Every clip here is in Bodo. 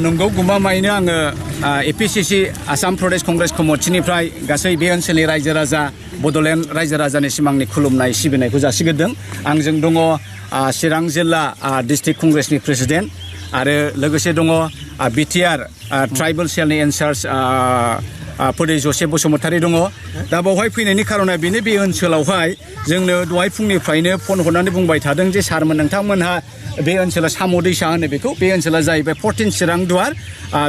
नंगौ गमामायैनो आङो एपिसिसि आसाम प्रदेश कंग्रेस कमिटिनिफ्राय गासै बे ओनसोलनि रायजो राजा बड'लेण्ड रायजो राजानि सिमांनि खुलुमनाय सिबिनायखौ जासिगोरदों आंजों दङ चिरां जिल्ला डिस्ट्रिक्ट कंग्रेसनि प्रेसिडेन्ट आरो लोगोसे दङ बिटिआर ट्राइबेल सेलनि इनचार्ज फोदै जसेफ बसुमतारी दङ दा बावहाय फैनायनि खारना बेनो बे ओनसोलावहाय जोंनो दहाय फुंनिफ्रायनो फन हरनानै बुंबाय थादों जे सारमोन नोंथांमोनहा बे ओनसोला साम' दैसा होनो बेखौ बे ओनसोला जाहैबाय 14 चिरां दुवार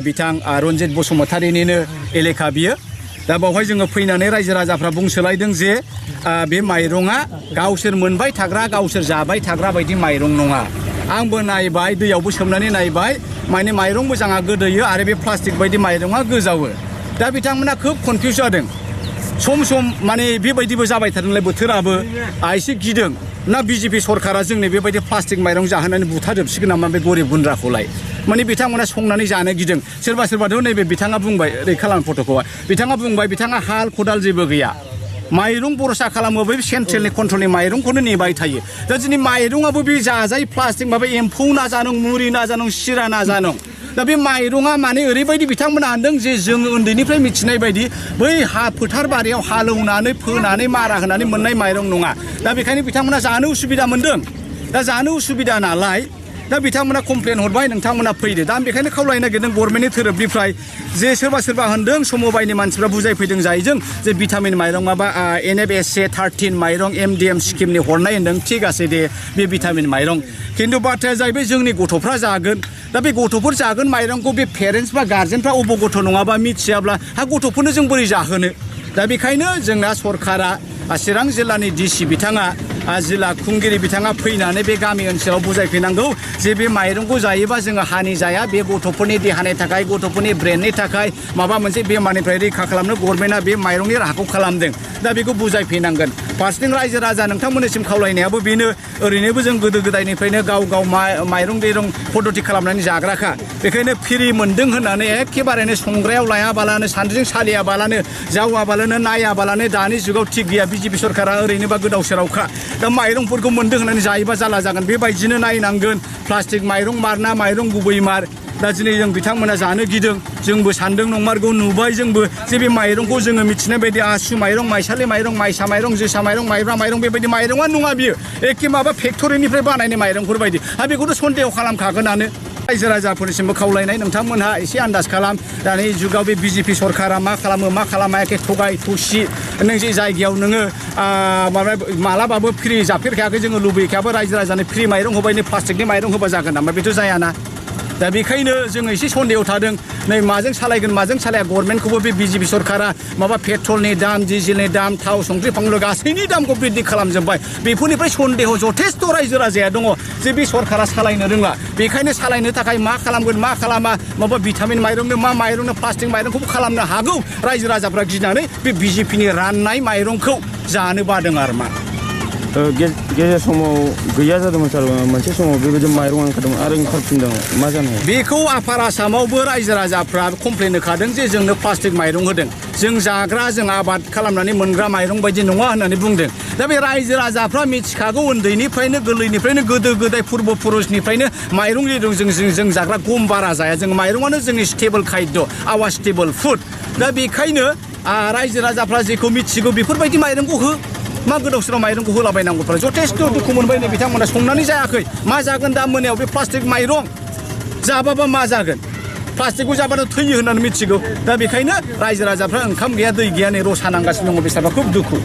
बिथां रन्जित बसुमतारीनिनो एलेखा बियो दा बावहाय जोङो फैनानै रायजो राजाफ्रा बुंसोलायदों जे बे माइरङा गावसोर मोनबाय थाग्रा गावसोर जाबाय थाग्रा बायदि माइरं नङा आंबो नायबाय दैयावबो सोमनानै नायबाय माने माइरं मोजाङा गोदोयो आरो बे प्लास्टिक बायदि माइरङा गोजावो दा बिथांमोना खोब कनफिउज जादों सम सम माने बेबायदिबो जाबाय थादोंलाय बोथोराबो एसे गिदों ना बिजेपि सरकारा जोंनि बेबायदि प्लास्टिक माइरं जाहोनानै बुथारजोबसिगोन नामा बे गरिब गुन्द्राखौलाय माने बिथांमोना संनानै जानो गिदों सोरबा सोरबाथ' नैबे बिथाङा बुंबाय ओरै खालाम फट'खौहाय बिथाङा बुंबाय बिथाङा हाल खदाल जेबो गैया माइरं बरसा खालामो बै सेन्ट्रेलनि कन्ट्रलनि माइरंखौनो नेबाय थायो दा जोंनि माइरङाबो बे जाजाय प्लास्टिक माबा एम्फौ ना जानं मुरि ना जानं सिरा ना जानं दा बे माइरङा माने ओरैबायदि बिथांमोना होनदों जे जों उन्दैनिफ्राय मिथिनाय बायदि बै फोथार बारियाव हालौनानै फोनानै मारा होनानै मोननाय माइरं नङा दा बेखायनो बिथांमोना जानो उसुबिदा मोनदों दा जानो उसुबिदा नालाय दा बिथांमोना कमप्लेन हरबाय नोंथांमोना फैदो दा आं बेखायनो खावलायनो नागिरदों गभर्नमेन्टनि थोरोबनिफ्राय जे सोरबा सोरबा होनदों समबायनि मानसिफ्रा बुजायफैदों जाहैजों जे भिटामिन माइरं माबा NFSA 13 माइरं MDM स्किमनि हरनाय होनदों थिग आसे दे बे भिटामिन माइरं खिन्थु बाथ्राया जाहैबाय जोंनि गथ'फ्रा जागोन दा बे गथ'फोर जागोन माइरंखौ बे पेरेन्टस बा गार्जेनफ्रा अबगथ नङाबा मिथियाब्ला हा गथ'फोरनो जों बोरै जाहोनो दा बेखायनो जोंना सरकारा चिरां जिल्लानि डिसि बिथाङा जिल्ला खुंगिरि बिथाङा फैनानै बे गामि ओनसोलाव बुजायफैनांगौ जे बे माइरंखौ जायोबा जोङो हानि जाया बे गथ'फोरनि देहानि थाखाय गथ'फोरनि ब्रेननि थाखाय माबा मोनसे बेमारनिफ्राय रैखा खालामनो गभर्नमेन्टआ बे माइरंनि राहाखौ खालामदों दा बेखौ बुजायफैनांगोन फारसेथिं रायजो राजा नोंथांमोननिसिम खावलायनायाबो बेनो ओरैनोबो जों गोदो गोदायनिफ्रायनो गाव गाव माइरं दैरं पद्धति खालामनानै जाग्राखा बेखायनो फ्रि मोन्दों होननानै एखेबारेनो संग्रायाव लायाबालानो सान्द्रिजों सालियाबालानो जावाबालानो नायाबालानो दानि जुगाव थिग गैया बिजेपि सरकारा ओरैनोबा गोदाव सोरावखा दा माइरंफोरखौ मोन्दों होननानै जायोबा जाला जागोन बेबायदिनो नायनांगोन प्लास्टिक माइरं मारना माइरं गुबै मार दा दिनै जों बिथांमोना जानो गिदों जोंबो सान्दों नंमारगौ नुबाय जोंबो जे बे माइरंखौ जोङो मिथिनाय बायदि आसु माइरं माइसालि माइरं माइसा माइरं जोसा माइरं माइब्रा माइरं बेबायदि माइरङा नङा बियो एखे माबा फेक्टरिनिफ्राय बानायनाय माइरंफोर बायदि हा बेखौथ' सन्देह खालामखागोनानो रायजो राजाफोरनिसिमबो खावलायनाय नोंथांमोनहा एसे आन्दाज खालाम दानि जुगाव बे बिजेपि सरकारा मा खालामो मा खालामा एखे थगाय थसि नों जे जायगायाव नोङो मालाबाबो फ्रि जाफेरखायाखै जोङो लुबैखायाबो रायजो राजानो फ्रि माइरं होबाय नै प्लास्टिकनि माइरं होबा जागोन नामा बेथ' जायाना दा बेखायनो जोङो एसे सन्देहआव थादों नै माजों सालायगोन माजों सालाया गभर्नमेन्टखौबो बे बिजेपि सरकारा माबा पेट्रलनि दाम डिजेलनि दाम थाव संख्रि फानलु गासैनि दामखौ बृद्धि खालामजोब्बाय बेफोरनिफ्राय सन्देह जथेस्थ' रायजो राजाया दङ जे बे सरकारा सालायनो रोङा बेखायनो सालायनो थाखाय मा खालामगोन मा खालामा माबा भिटामिन माइरंनो मा माइरंनो प्लास्टिक माइरंखौबो खालामनो हागौ रायजो राजाफ्रा गिनानै बे बिजेपिनि राननाय माइरंखौ जानो बादों आरो मा गेजेर समाव गैया जादोंमोन सार मोनसे समाव बेबायदि माइरं ओंखारदोंमोन आरो ओंखारफिनदों मा जानो बेखौ आफार आसामावबो रायजो राजाफ्रा कमप्लेन होखादों जे जोंनो प्लास्टिक माइरं होदों जों जाग्रा जों आबाद खालामनानै मोनग्रा माइरं बायदि नङा होननानै बुंदों दा बे रायजो राजाफ्रा मिथिखागौ उन्दैनिफ्रायनो गोरलैनिफ्रायनो गोदो गोदाय पुर्ब पुरुषनिफ्रायनो माइरं जों जाग्रा गम बारा जाया जों माइरङानो जोंनि स्टेबल खायद आवार स्टेबल फुड दा बेखायनो रायजो राजाफ्रा जेखौ मिथिगौ बेफोरबायदि माइरंखौ हो मा गोदाव सोराव माइरंखौ होलाबायनांगौफ्रा जथेस्थ' दुखु मोनबाय नै बिथांमोना संनानै जायाखै मा जागोन दा मोनायाव बे प्लास्टिक माइरं जाबाबा मा जागोन प्लास्टिकखौ जाबानो थैयो होननानै मिथिगौ दा बेखायनो रायजो राजाफ्रा ओंखाम गैया दै गैया नै रसा नांगासिनो दङ बिसोरबा खुब दुखु